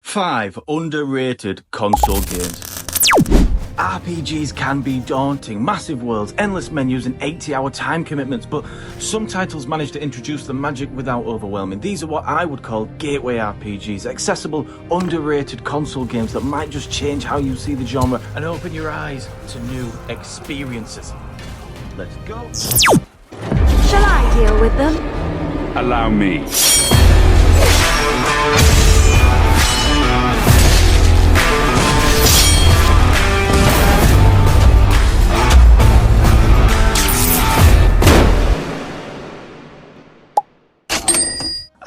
5 underrated console games. RPGs can be daunting, massive worlds, endless menus and 80-hour time commitments, but some titles manage to introduce the magic without overwhelming. These are what I would call gateway RPGs, accessible, underrated console games that might just change how you see the genre and open your eyes to new experiences. Let's go. Shall I deal with them? Allow me.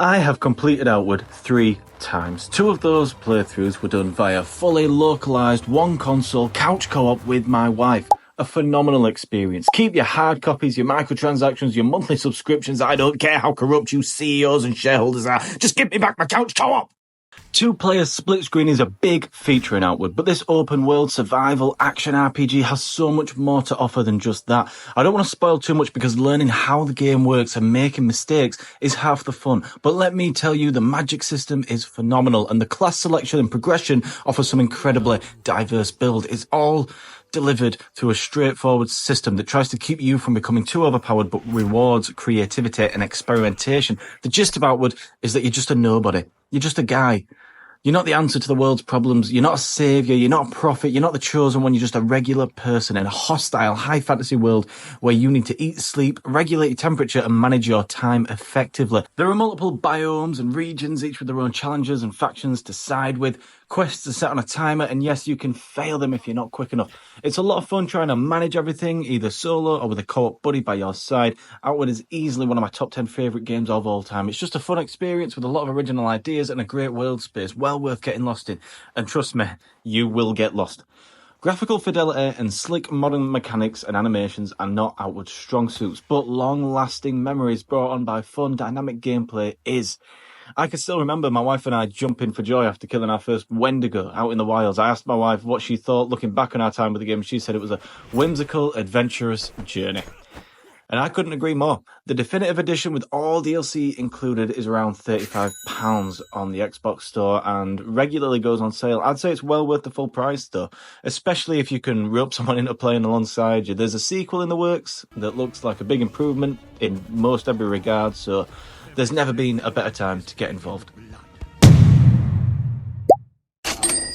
I have completed Outward 3 times. 2 of those playthroughs were done via fully localised one console couch co-op with my wife. A phenomenal experience. Keep your hard copies, your microtransactions, your monthly subscriptions. I don't care how corrupt you CEOs and shareholders are. Just give me back my couch co-op! 2-player split screen is a big feature in Outward, but this open world survival action RPG has so much more to offer than just that. I don't want to spoil too much because learning how the game works and making mistakes is half the fun. But let me tell you, the magic system is phenomenal and the class selection and progression offer some incredibly diverse build. It's all delivered through a straightforward system that tries to keep you from becoming too overpowered but rewards creativity and experimentation. The gist of Outward is that you're just a nobody. You're just a guy. You're not the answer to the world's problems. You're not a saviour. You're not a prophet. You're not the chosen one. You're just a regular person in a hostile, high fantasy world where you need to eat, sleep, regulate your temperature and manage your time effectively. There are multiple biomes and regions, each with their own challenges and factions to side with. Quests are set on a timer, and yes, you can fail them if you're not quick enough. It's a lot of fun trying to manage everything, either solo or with a co-op buddy by your side. Outward is easily one of my top 10 favourite games of all time. It's just a fun experience with a lot of original ideas and a great world space, well worth getting lost in. And trust me, you will get lost. Graphical fidelity and slick modern mechanics and animations are not Outward's strong suits, but long-lasting memories brought on by fun, dynamic gameplay is. I can still remember my wife and I jumping for joy after killing our first Wendigo out in the wilds. I asked my wife what she thought looking back on our time with the game, and she said it was a whimsical, adventurous journey. And I couldn't agree more. The definitive edition with all DLC included is around £35 on the Xbox store and regularly goes on sale. I'd say it's well worth the full price though, especially if you can rope someone into playing alongside you. There's a sequel in the works that looks like a big improvement in most every regard, so there's never been a better time to get involved.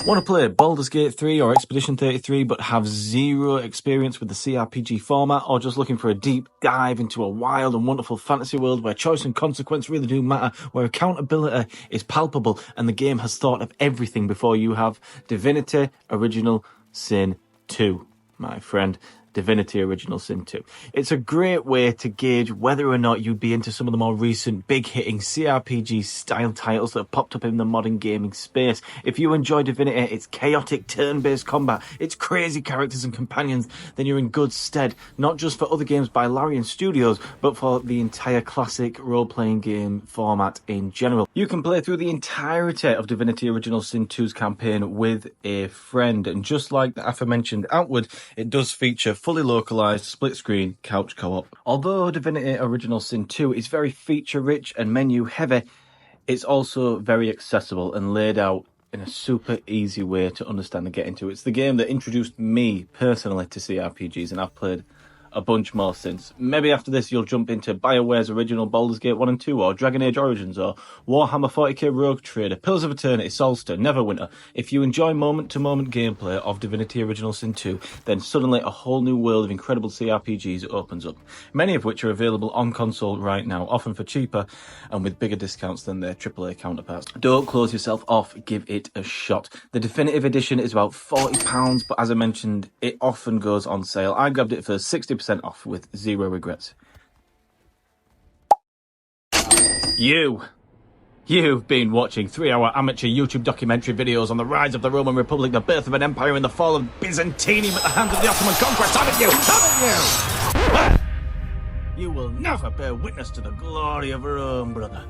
Want to play Baldur's Gate 3 or Expedition 33 but have zero experience with the CRPG format, or just looking for a deep dive into a wild and wonderful fantasy world where choice and consequence really do matter, where accountability is palpable and the game has thought of everything before you have? Divinity Original Sin 2, my friend. Divinity Original Sin 2. It's a great way to gauge whether or not you'd be into some of the more recent, big-hitting CRPG-style titles that have popped up in the modern gaming space. If you enjoy Divinity, its chaotic turn-based combat, its crazy characters and companions, then you're in good stead, not just for other games by Larian Studios, but for the entire classic role-playing game format in general. You can play through the entirety of Divinity Original Sin 2's campaign with a friend, and just like the aforementioned Outward, it does feature fully localised, split-screen, couch co-op. Although Divinity Original Sin 2 is very feature-rich and menu-heavy, it's also very accessible and laid out in a super easy way to understand and get into. It's the game that introduced me personally to CRPGs, and I've played a bunch more since. Maybe after this you'll jump into BioWare's original Baldur's Gate 1 and 2, or Dragon Age Origins, or Warhammer 40k Rogue Trader, Pillars of Eternity, Solstice, Neverwinter. If you enjoy moment-to-moment gameplay of Divinity Original Sin 2, then suddenly a whole new world of incredible CRPGs opens up, many of which are available on console right now, often for cheaper and with bigger discounts than their AAA counterparts. Don't close yourself off, give it a shot. The definitive edition is about £40, but as I mentioned, it often goes on sale. I grabbed it for 60% off with zero regrets. You've been watching 3-hour amateur YouTube documentary videos on the rise of the Roman Republic, the birth of an empire and the fall of Byzantium at the hands of the Ottoman conquest, haven't you? You will never bear witness to the glory of Rome, brother.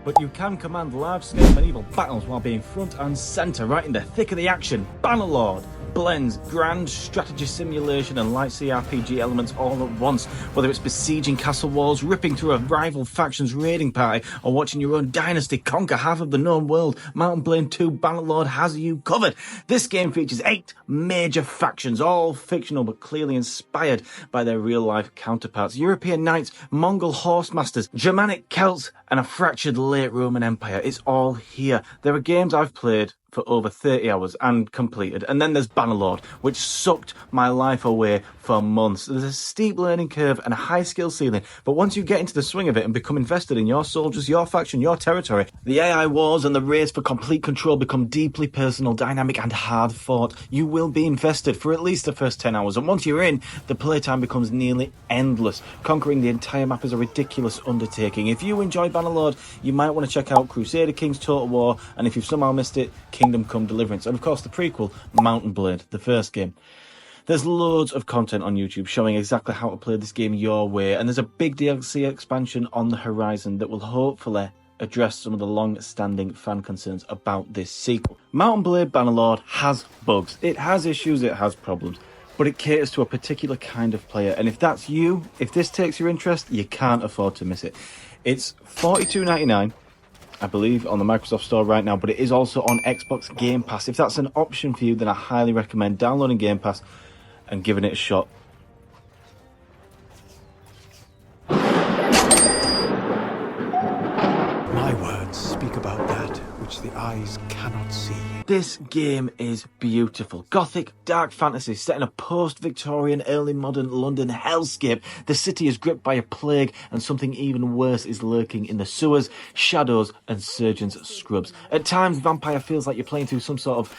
But you can command large-scale medieval battles while being front and centre, right in the thick of the action. Bannerlord, blends grand strategy simulation and light sea RPG elements all at once. Whether it's besieging castle walls, ripping through a rival faction's raiding party, or watching your own dynasty conquer half of the known world, Mountain Blade 2 Bannerlord has you covered. This game features 8 major factions, all fictional but clearly inspired by their real-life counterparts. European knights, Mongol horsemasters, Germanic Celts, and a fractured late Roman Empire. It's all here. There are games I've played for over 30 hours and completed. And then there's Bannerlord, which sucked my life away for months. There's a steep learning curve and a high skill ceiling, but once you get into the swing of it and become invested in your soldiers, your faction, your territory, the AI wars and the race for complete control become deeply personal, dynamic and hard fought. You will be invested for at least the first 10 hours, and once you're in, the playtime becomes nearly endless. Conquering the entire map is a ridiculous undertaking. If you enjoy Bannerlord, you might want to check out Crusader Kings Total War, and if you've somehow missed it, Kingdom Come Deliverance, and of course the prequel, Mountain Blade, the first game. There's loads of content on YouTube showing exactly how to play this game your way, and there's a big DLC expansion on the horizon that will hopefully address some of the long-standing fan concerns about this sequel. Mountain Blade Bannerlord has bugs, it has issues, it has problems, but it caters to a particular kind of player, and if that's you, if this takes your interest, you can't afford to miss it. It's $42.99, I believe, on the Microsoft Store right now, but it is also on Xbox Game Pass. If that's an option for you, then I highly recommend downloading Game Pass and giving it a shot. My words speak about that which the eyes cannot see. This game is beautiful. Gothic, dark fantasy set in a post-Victorian, early modern London hellscape. The city is gripped by a plague, and something even worse is lurking in the sewers, shadows, and surgeons' scrubs. At times, Vampyr feels like you're playing through some sort of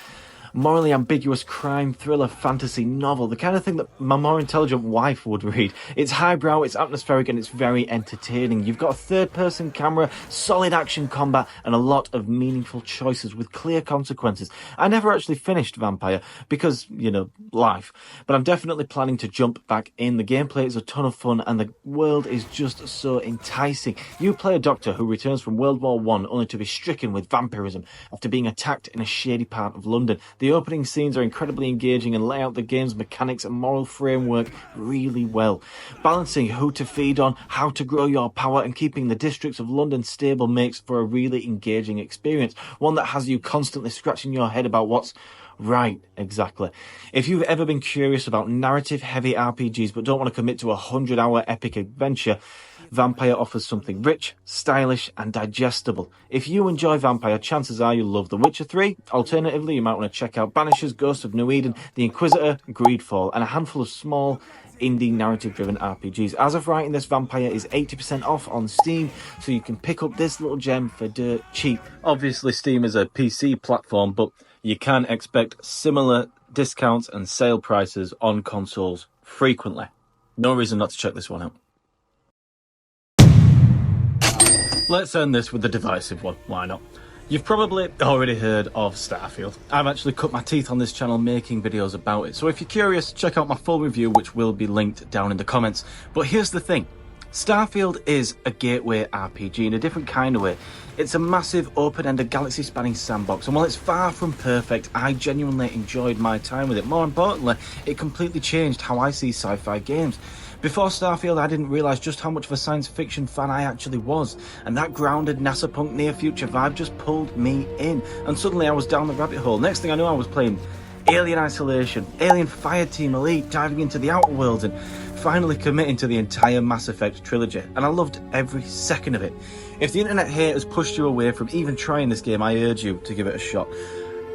morally ambiguous crime thriller fantasy novel, the kind of thing that my more intelligent wife would read. It's highbrow, it's atmospheric, and it's very entertaining. You've got a third-person camera, solid action combat, and a lot of meaningful choices with clear consequences. I never actually finished Vampyr because, you know, life, but I'm definitely planning to jump back in. The gameplay is a ton of fun, and the world is just so enticing. You play a doctor who returns from World War I only to be stricken with vampirism after being attacked in a shady part of London. The opening scenes are incredibly engaging and lay out the game's mechanics and moral framework really well. Balancing who to feed on, how to grow your power, and keeping the districts of London stable makes for a really engaging experience. One that has you constantly scratching your head about what's right, exactly. If you've ever been curious about narrative-heavy RPGs but don't want to commit to a 100-hour epic adventure, Vampyr offers something rich, stylish, and digestible. If you enjoy Vampyr, chances are you'll love The Witcher 3. Alternatively, you might want to check out Banishers, Ghost of New Eden, The Inquisitor, Greedfall, and a handful of small indie narrative-driven RPGs. As of writing this, Vampyr is 80% off on Steam, so you can pick up this little gem for dirt cheap. Obviously, Steam is a PC platform, but you can expect similar discounts and sale prices on consoles frequently. No reason not to check this one out. Let's end this with the divisive one, why not? You've probably already heard of Starfield. I've actually cut my teeth on this channel making videos about it, so if you're curious, check out my full review, which will be linked down in the comments. But here's the thing. Starfield is a gateway RPG in a different kind of way. It's a massive, open-ended, galaxy-spanning sandbox, and while it's far from perfect, I genuinely enjoyed my time with it. More importantly, it completely changed how I see sci-fi games. Before Starfield, I didn't realise just how much of a science fiction fan I actually was, and that grounded NASA punk near-future vibe just pulled me in, and suddenly I was down the rabbit hole. Next thing I knew, I was playing Alien Isolation, Alien Fireteam Elite, diving into the Outer Worlds, and finally committing to the entire Mass Effect trilogy, and I loved every second of it. If the internet hate has pushed you away from even trying this game, I urge you to give it a shot.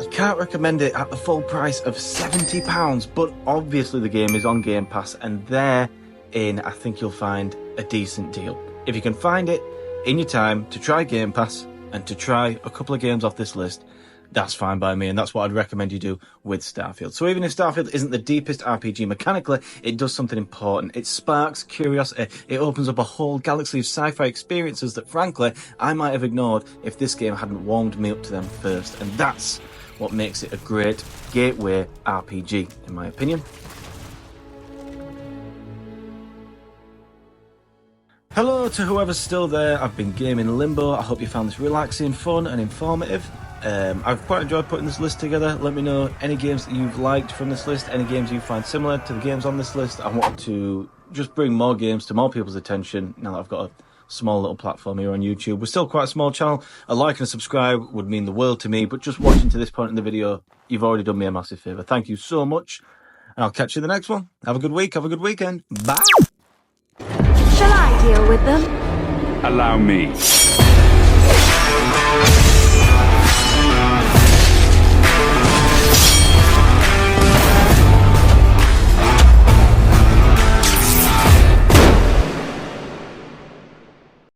I can't recommend it at the full price of £70, but obviously the game is on Game Pass, and therein I think you'll find a decent deal. If you can find it in your time to try Game Pass and to try a couple of games off this list, that's fine by me, and that's what I'd recommend you do with Starfield. So even if Starfield isn't the deepest RPG mechanically, it does something important. It sparks curiosity. It opens up a whole galaxy of sci-fi experiences that, frankly, I might have ignored if this game hadn't warmed me up to them first. And that's what makes it a great gateway RPG, in my opinion. Hello to whoever's still there. I've been gaming Limbo. I hope you found this relaxing, fun, and informative. I've quite enjoyed putting this list together. Let me know any games that you've liked from this list, any games you find similar to the games on this list. I want to just bring more games to more people's attention now that I've got a small little platform here on YouTube. We're still quite a small channel. A like and a subscribe would mean the world to me, but just watching to this point in the video, you've already done me a massive favour. Thank you so much, and I'll catch you in the next one. Have a good week, have a good weekend. Bye! Shall I deal with them? Allow me.